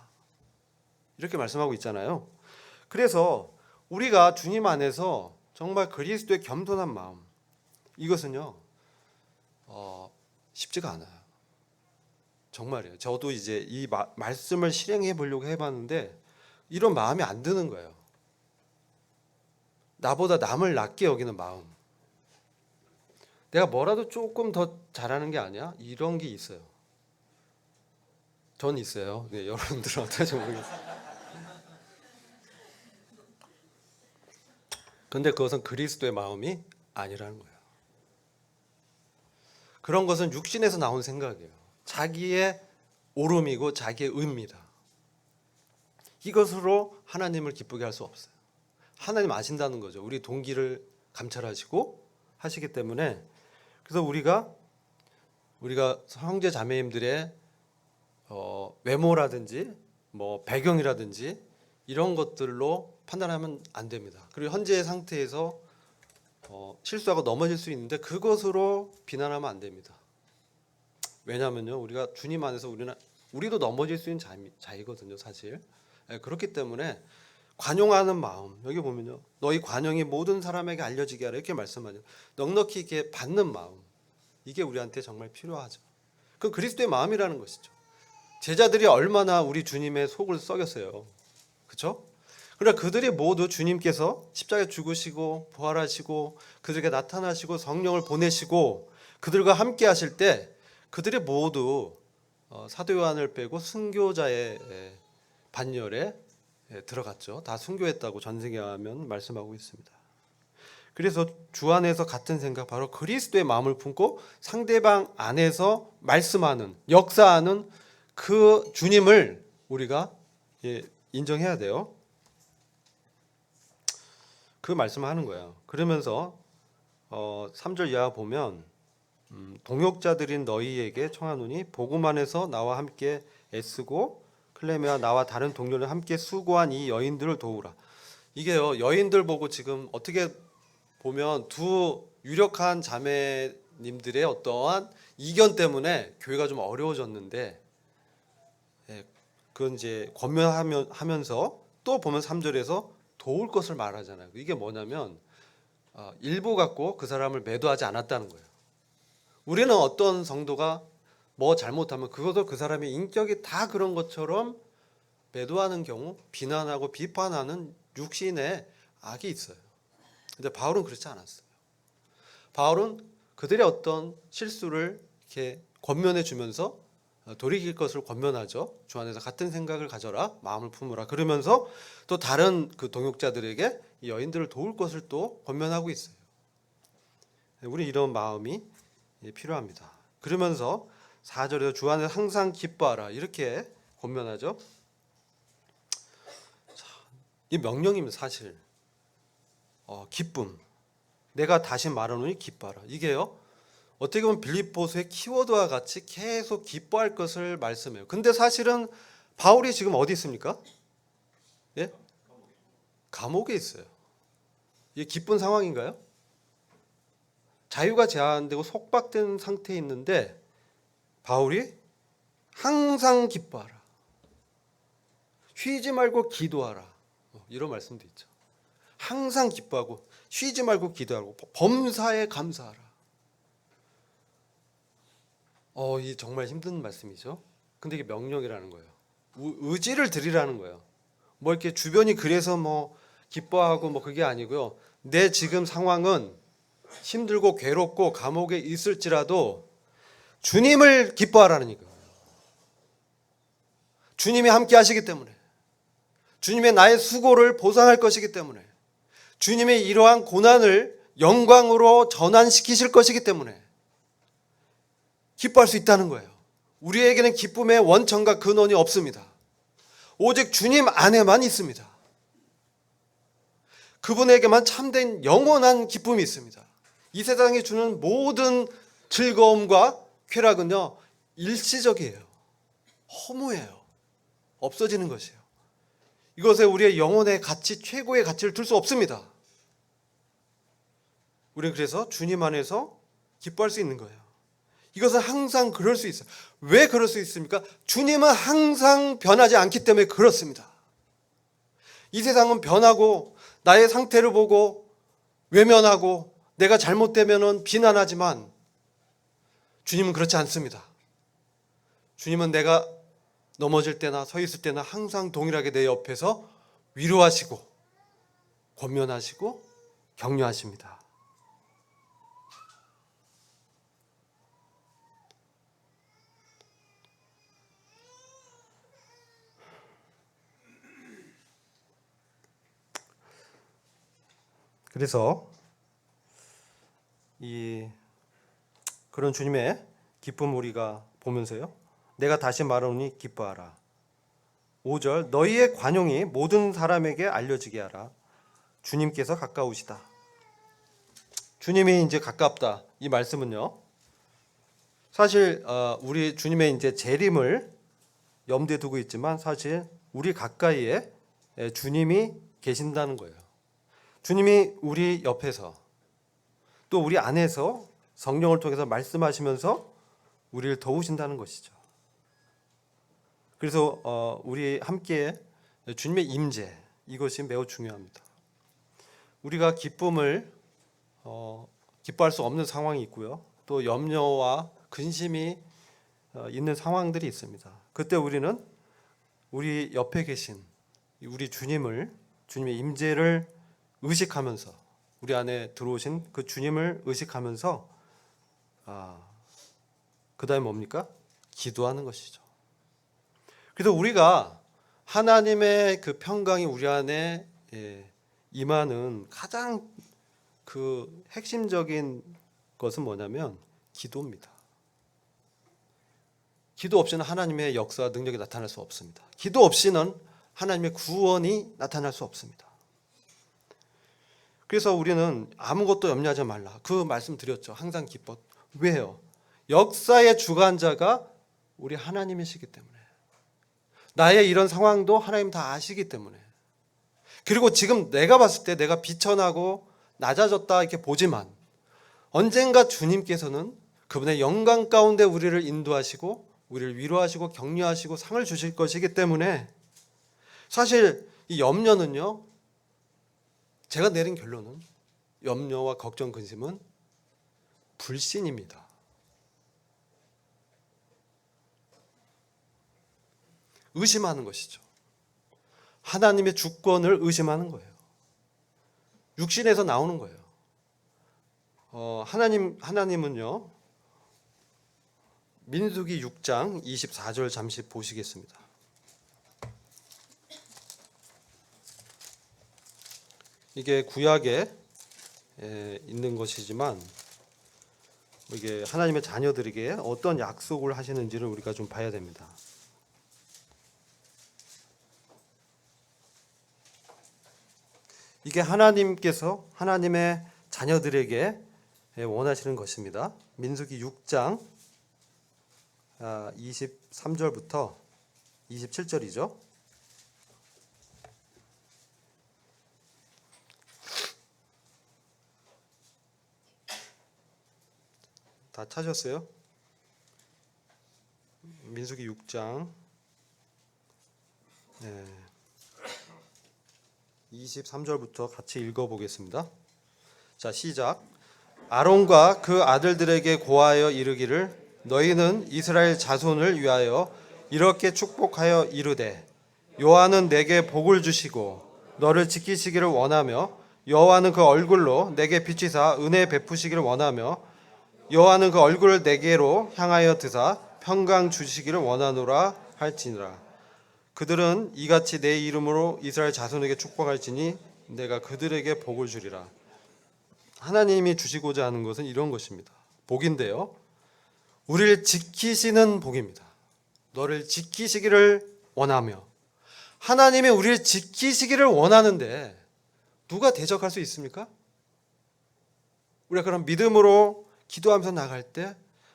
이렇게 말씀하고 있잖아요. 그래서 우리가 주님 안에서 정말 그리스도의 겸손한 마음, 이것은요 쉽지가 않아요. 정말이에요. 저도 이제 이 말씀을 실행해 보려고 해봤는데 이런 마음이 안 드는 거예요. 나보다 남을 낮게 여기는 마음. 내가 뭐라도 조금 더 잘하는 게 아니야? 이런 게 있어요. 전 있어요. 네, 여러분들은 어떨지 모르겠어요. 근데 그것은 그리스도의 마음이 아니라는 거예요. 그런 것은 육신에서 나온 생각이에요. 자기의 오름이고 자기의 의입니다. 이것으로 하나님을 기쁘게 할 수 없어요. 하나님 아신다는 거죠. 우리 동기를 감찰하시고 하시기 때문에 그래서 우리가 형제 자매님들의 외모라든지 뭐 배경이라든지 이런 것들로 판단하면 안 됩니다. 그리고 현재의 상태에서 실수하고 넘어질 수 있는데 그것으로 비난하면 안 됩니다. 왜냐하면요, 우리가 주님 안에서 우리도 넘어질 수 있는 자이거든요, 사실. 그렇기 때문에 관용하는 마음, 여기 보면요, 너희 관용이 모든 사람에게 알려지게 하라 이렇게 말씀하죠. 넉넉히 이렇게 받는 마음, 이게 우리한테 정말 필요하죠. 그 그리스도의 마음이라는 것이죠. 제자들이 얼마나 우리 주님의 속을 썩였어요, 그렇죠? 그러나 그들이 모두 주님께서 십자가에 죽으시고 부활하시고 그들에게 나타나시고 성령을 보내시고 그들과 함께 하실 때 그들이 모두 사도 요한을 빼고 순교자의 반열에 들어갔죠. 다 순교했다고 전승기하면 말씀하고 있습니다. 그래서 주 안에서 같은 생각, 바로 그리스도의 마음을 품고 상대방 안에서 말씀하는, 역사하는 그 주님을 우리가 인정해야 돼요. 그 말씀을 하는 거예요. 그러면서 3절 이하 보면 동역자들인 너희에게 청하노니 복음 안에서 나와 함께 애쓰고 클레메와 나와 다른 동료를 함께 수고한 이 여인들을 도우라. 이게요, 여인들 보고 지금 어떻게 보면 두 유력한 자매님들의 어떠한 이견 때문에 교회가 좀 어려워졌는데, 그건 이제 권면하면서 또 보면 3절에서 도울 것을 말하잖아요. 이게 뭐냐면 일부 갖고 그 사람을 매도하지 않았다는 거예요. 우리는 어떤 성도가 뭐 잘못하면 그것도 그 사람의 인격이 다 그런 것처럼 매도하는 경우, 비난하고 비판하는 육신의 악이 있어요. 근데 바울은 그렇지 않았어요. 바울은 그들의 어떤 실수를 이렇게 권면해 주면서 돌이킬 것을 권면하죠. 주 안에서 같은 생각을 가져라, 마음을 품으라. 그러면서 또 다른 그 동역자들에게 이 여인들을 도울 것을 또 권면하고 있어요. 우리 이런 마음이 필요합니다. 그러면서 4절에서 주 안에서 항상 기뻐하라 이렇게 권면하죠. 이 명령입니다. 사실 기쁨, 내가 다시 말하노니 기뻐하라. 이게요, 어떻게 보면 빌립보서의 키워드와 같이 계속 기뻐할 것을 말씀해요. 근데 사실은 바울이 지금 어디 있습니까? 예? 감옥에 있어요. 이게 기쁜 상황인가요? 자유가 제한되고 속박된 상태에 있는데 바울이 항상 기뻐하라, 쉬지 말고 기도하라, 이런 말씀도 있죠. 항상 기뻐하고 쉬지 말고 기도하고 범사에 감사하라. 이 정말 힘든 말씀이죠. 근데 이게 명령이라는 거예요. 의지를 드리라는 거예요. 뭐 이렇게 주변이 그래서 뭐 기뻐하고 뭐 그게 아니고요. 내 지금 상황은 힘들고 괴롭고 감옥에 있을지라도 주님을 기뻐하라는 거예요. 주님이 함께 하시기 때문에, 주님의 나의 수고를 보상할 것이기 때문에, 주님의 이러한 고난을 영광으로 전환시키실 것이기 때문에 기뻐할 수 있다는 거예요. 우리에게는 기쁨의 원천과 근원이 없습니다. 오직 주님 안에만 있습니다. 그분에게만 참된 영원한 기쁨이 있습니다. 이 세상이 주는 모든 즐거움과 쾌락은요, 일시적이에요. 허무해요. 없어지는 것이에요. 이것에 우리의 영혼의 가치, 최고의 가치를 둘 수 없습니다. 우리는 그래서 주님 안에서 기뻐할 수 있는 거예요. 이것은 항상 그럴 수 있어요. 왜 그럴 수 있습니까? 주님은 항상 변하지 않기 때문에 그렇습니다. 이 세상은 변하고 나의 상태를 보고 외면하고 내가 잘못되면 비난하지만 주님은 그렇지 않습니다. 주님은 내가 넘어질 때나 서 있을 때나 항상 동일하게 내 옆에서 위로하시고 권면하시고 격려하십니다. 그래서 그런 주님의 기쁨 우리가 보면서요, 내가 다시 말하노니 기뻐하라. 5절, 너희의 관용이 모든 사람에게 알려지게 하라. 주님께서 가까우시다. 주님이 이제 가깝다. 이 말씀은요, 사실 우리 주님의 이제 재림을 염두에 두고 있지만 사실 우리 가까이에 주님이 계신다는 거예요. 주님이 우리 옆에서 또 우리 안에서 성령을 통해서 말씀하시면서 우리를 도우신다는 것이죠. 그래서 우리 함께 주님의 임재, 이것이 매우 중요합니다. 우리가 기쁨을 기뻐할 수 없는 상황이 있고요, 또 염려와 근심이 있는 상황들이 있습니다. 그때 우리는 우리 옆에 계신 우리 주님의 임재를 의식하면서, 우리 안에 들어오신 그 주님을 의식하면서 그 다음에 뭡니까? 기도하는 것이죠. 그래서 우리가 하나님의 그 평강이 우리 안에 임하는 가장 그 핵심적인 것은 뭐냐면 기도입니다. 기도 없이는 하나님의 역사와 능력이 나타날 수 없습니다. 기도 없이는 하나님의 구원이 나타날 수 없습니다. 그래서 우리는 아무것도 염려하지 말라. 그 말씀 드렸죠. 항상 기뻐. 왜요? 역사의 주관자가 우리 하나님이시기 때문에. 나의 이런 상황도 하나님 다 아시기 때문에. 그리고 지금 내가 봤을 때 내가 비천하고 낮아졌다 이렇게 보지만 언젠가 주님께서는 그분의 영광 가운데 우리를 인도하시고 우리를 위로하시고 격려하시고 상을 주실 것이기 때문에 사실 이 염려는요, 제가 내린 결론은 염려와 걱정, 근심은 불신입니다. 의심하는 것이죠. 하나님의 주권을 의심하는 거예요. 육신에서 나오는 거예요. 하나님은요, 민수기 6장 24절 잠시 보시겠습니다. 이게 구약에 있는 것이지만 이게 하나님의 자녀들에게 어떤 약속을 하시는지를 우리가 좀 봐야 됩니다. 이게 하나님께서 하나님의 자녀들에게 원하시는 것입니다. 민수기 6장 23절부터 27절이죠. 다 찾으셨어요? 민수기 6장 23절부터 같이 읽어보겠습니다. 자, 시작. 아론과 그 아들들에게 고하여 이르기를 너희는 이스라엘 자손을 위하여 이렇게 축복하여 이르되 여호와는 내게 복을 주시고 너를 지키시기를 원하며 여호와는 그 얼굴로 내게 비치사 은혜 베푸시기를 원하며 여호와는 그 얼굴을 내게로 향하여 드사 평강 주시기를 원하노라 할지니라. 그들은 이같이 내 이름으로 이스라엘 자손에게 축복할지니 내가 그들에게 복을 주리라. 하나님이 주시고자 하는 것은 이런 것입니다. 복인데요, 우리를 지키시는 복입니다. 너를 지키시기를 원하며. 하나님이 우리를 지키시기를 원하는데 누가 대적할 수 있습니까? 우리가 그런 믿음으로 기도하면서 나갈 때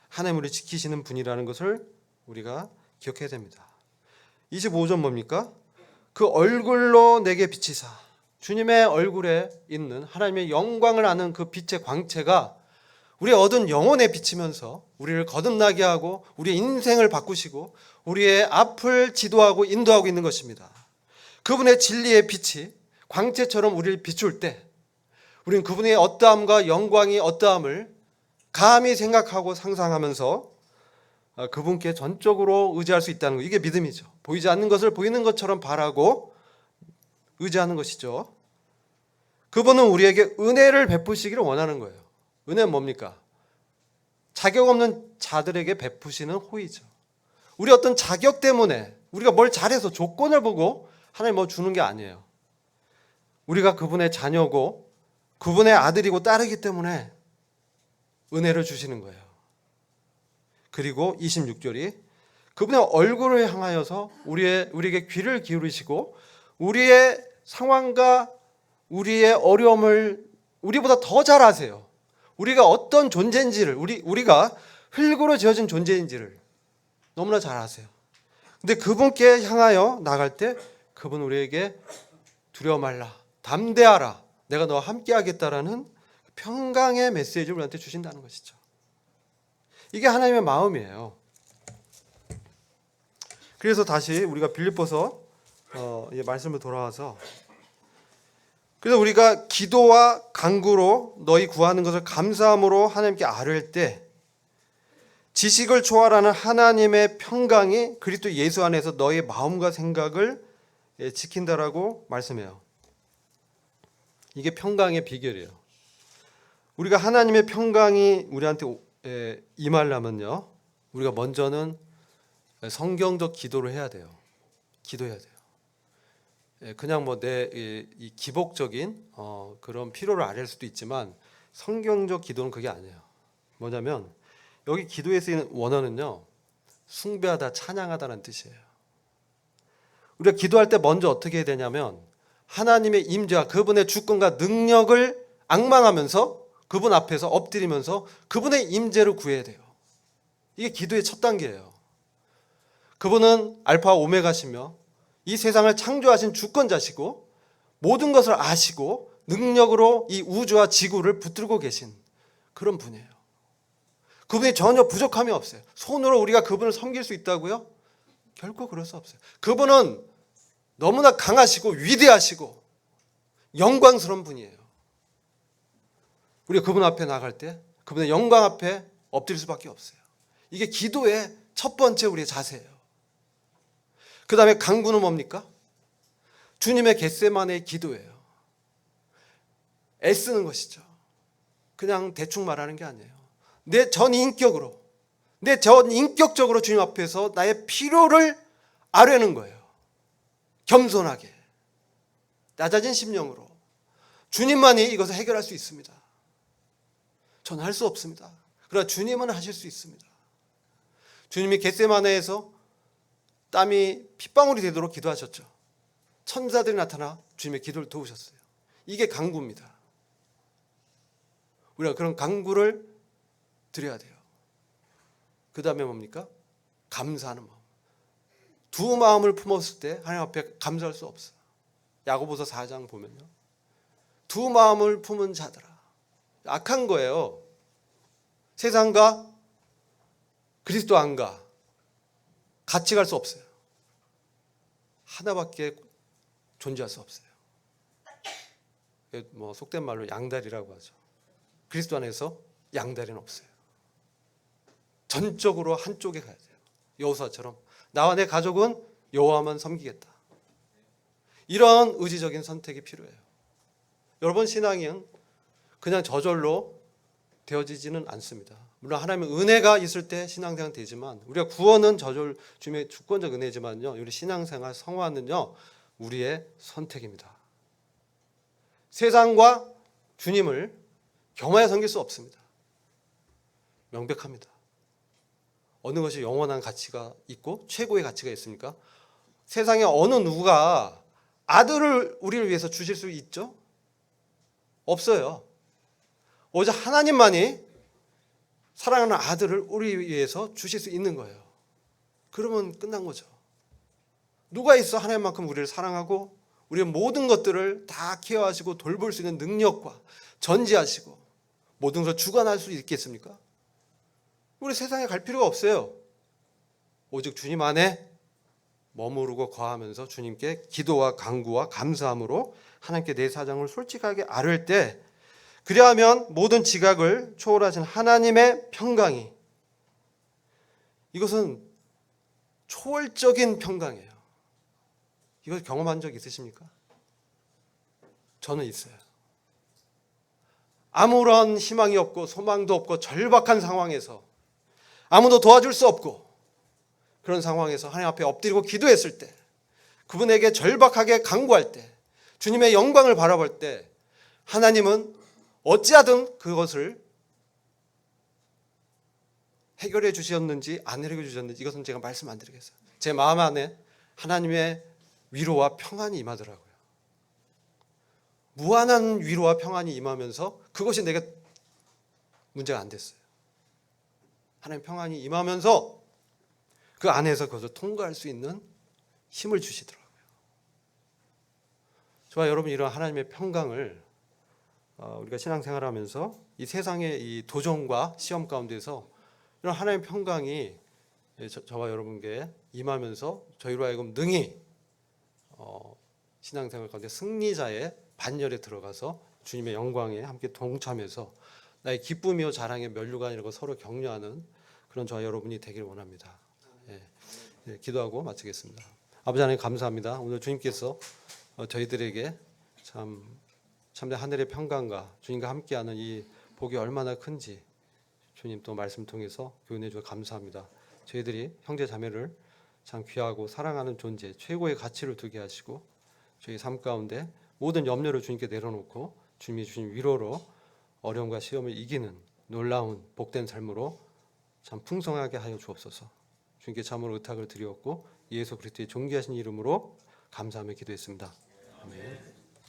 하나님 우리를 지키시는 분이라는 것을 우리가 기억해야 됩니다. 25절 뭡니까? 그 얼굴로 내게 비치사. 주님의 얼굴에 있는 하나님의 영광을 아는 그 빛의 광채가 우리의 얻은 영혼에 비치면서 우리를 거듭나게 하고 우리의 인생을 바꾸시고 우리의 앞을 지도하고 인도하고 있는 것입니다. 그분의 진리의 빛이 광채처럼 우리를 비출 때 우리는 그분의 어떠함과 영광이 어떠함을 감히 생각하고 상상하면서 그분께 전적으로 의지할 수 있다는 것, 이게 믿음이죠. 보이지 않는 것을 보이는 것처럼 바라고 의지하는 것이죠. 그분은 우리에게 은혜를 베푸시기를 원하는 거예요. 은혜는 뭡니까? 자격 없는 자들에게 베푸시는 호의죠. 우리 어떤 자격 때문에 우리가 뭘 잘해서 조건을 보고 하나님 뭐 주는 게 아니에요. 우리가 그분의 자녀고 그분의 아들이고 딸이기 때문에 은혜를 주시는 거예요. 그리고 26절이 그분의 얼굴을 향하여서 우리에게 귀를 기울이시고 우리의 상황과 우리의 어려움을 우리보다 더 잘 아세요. 우리가 어떤 존재인지를 우리가 흙으로 지어진 존재인지를 너무나 잘 아세요. 근데 그분께 향하여 나갈 때 그분 우리에게 두려워 말라, 담대하라, 내가 너와 함께 하겠다라는 평강의 메시지를 우리한테 주신다는 것이죠. 이게 하나님의 마음이에요. 그래서 다시 우리가 빌립보서 말씀을 돌아와서 그래서 우리가 기도와 간구로 너희 구하는 것을 감사함으로 하나님께 아뢰을 때 지식을 초월하는 하나님의 평강이 그리스도 예수 안에서 너희 마음과 생각을 지킨다라고 말씀해요. 이게 평강의 비결이에요. 우리가 하나님의 평강이 우리한테 임하려면요, 우리가 먼저는 성경적 기도를 해야 돼요. 기도해야 돼요. 그냥 뭐 내 이 기복적인 그런 필요를 아뢰을 수도 있지만 성경적 기도는 그게 아니에요. 뭐냐면 여기 기도에 쓰이는 원어는요, 숭배하다, 찬양하다는 뜻이에요. 우리가 기도할 때 먼저 어떻게 해야 되냐면 하나님의 임재와 그분의 주권과 능력을 앙망하면서 그분 앞에서 엎드리면서 그분의 임재를 구해야 돼요. 이게 기도의 첫 단계예요. 그분은 알파와 오메가시며 이 세상을 창조하신 주권자시고 모든 것을 아시고 능력으로 이 우주와 지구를 붙들고 계신 그런 분이에요. 그분이 전혀 부족함이 없어요. 손으로 우리가 그분을 섬길 수 있다고요? 결코 그럴 수 없어요. 그분은 너무나 강하시고 위대하시고 영광스러운 분이에요. 우리가 그분 앞에 나갈 때 그분의 영광 앞에 엎드릴 수밖에 없어요. 이게 기도의 첫 번째 우리의 자세예요. 그 다음에 간구는 뭡니까? 주님의 겟세마네의 기도예요. 애쓰는 것이죠. 그냥 대충 말하는 게 아니에요. 내 전 인격적으로 주님 앞에서 나의 필요를 아뢰는 거예요. 겸손하게 낮아진 심령으로 주님만이 이것을 해결할 수 있습니다. 저는 할 수 없습니다. 그러나 주님은 하실 수 있습니다. 주님이 겟세마네에서 땀이 핏방울이 되도록 기도하셨죠. 천사들이 나타나 주님의 기도를 도우셨어요. 이게 간구입니다. 우리가 그런 간구를 드려야 돼요. 그 다음에 뭡니까? 감사하는 마음. 두 마음을 품었을 때 하나님 앞에 감사할 수 없어요. 야고보서 4장 보면요. 두 마음을 품은 자들아. 악한 거예요. 세상과 그리스도 안과 같이 갈 수 없어요. 하나밖에 존재할 수 없어요. 뭐 속된 말로 양다리라고 하죠. 그리스도 안에서 양다리는 없어요. 전적으로 한쪽에 가야 돼요. 여호수아처럼 나와 내 가족은 여호와만 섬기겠다. 이런 의지적인 선택이 필요해요. 여러분 신앙은 그냥 저절로 되어지지는 않습니다. 물론 하나님의 은혜가 있을 때 신앙생활 되지만 우리가 구원은 저절 주님의 주권적 은혜지만요. 우리 신앙생활 성화는요. 우리의 선택입니다. 세상과 주님을 겸하여 섬길 수 없습니다. 명백합니다. 어느 것이 영원한 가치가 있고 최고의 가치가 있습니까? 세상에 어느 누가 아들을 우리를 위해서 주실 수 있죠? 없어요. 오직 하나님만이 사랑하는 아들을 우리 위해서 주실 수 있는 거예요. 그러면 끝난 거죠. 누가 있어 하나님만큼 우리를 사랑하고 우리의 모든 것들을 다 케어하시고 돌볼 수 있는 능력과 전지하시고 모든 것을 주관할 수 있겠습니까? 우리 세상에 갈 필요가 없어요. 오직 주님 안에 머무르고 거하면서 주님께 기도와 간구와 감사함으로 하나님께 내 사정을 솔직하게 아뢰을 때 그리하면 모든 지각을 초월하신 하나님의 평강이 이것은 초월적인 평강이에요. 이걸 경험한 적 있으십니까? 저는 있어요. 아무런 희망이 없고 소망도 없고 절박한 상황에서 아무도 도와줄 수 없고 그런 상황에서 하나님 앞에 엎드리고 기도했을 때 그분에게 절박하게 간구할 때 주님의 영광을 바라볼 때 하나님은 어찌하든 그것을 해결해 주셨는지 안 해결해 주셨는지 이것은 제가 말씀 안 드리겠어요. 제 마음 안에 하나님의 위로와 평안이 임하더라고요. 무한한 위로와 평안이 임하면서 그것이 내게 문제가 안 됐어요. 하나님 평안이 임하면서 그 안에서 그것을 통과할 수 있는 힘을 주시더라고요. 저와 여러분 이런 하나님의 평강을 우리가 신앙생활하면서 이 세상의 이 도전과 시험 가운데서 이런 하나님의 평강이 저와 여러분께 임하면서 저희로 하여금 능히 신앙생활 가운데 승리자의 반열에 들어가서 주님의 영광에 함께 동참해서 나의 기쁨이요 자랑의 면류관이라고 서로 격려하는 그런 저와 여러분이 되기를 원합니다. 기도하고 마치겠습니다. 아버지 하나님 감사합니다. 오늘 주님께서 저희들에게 참된 하늘의 평강과 주님과 함께하는 이 복이 얼마나 큰지 주님 또 말씀 통해서 교훈해 주셔서 감사합니다. 저희들이 형제 자매를 참 귀하고 사랑하는 존재 최고의 가치를 두게 하시고 저희 삶 가운데 모든 염려를 주님께 내려놓고 주님이 주신 위로로 어려움과 시험을 이기는 놀라운 복된 삶으로 참 풍성하게 하여 주옵소서. 주님께 참으로 의탁을 드렸고 예수 그리스도의 존귀하신 이름으로 감사하며 기도했습니다. 아멘.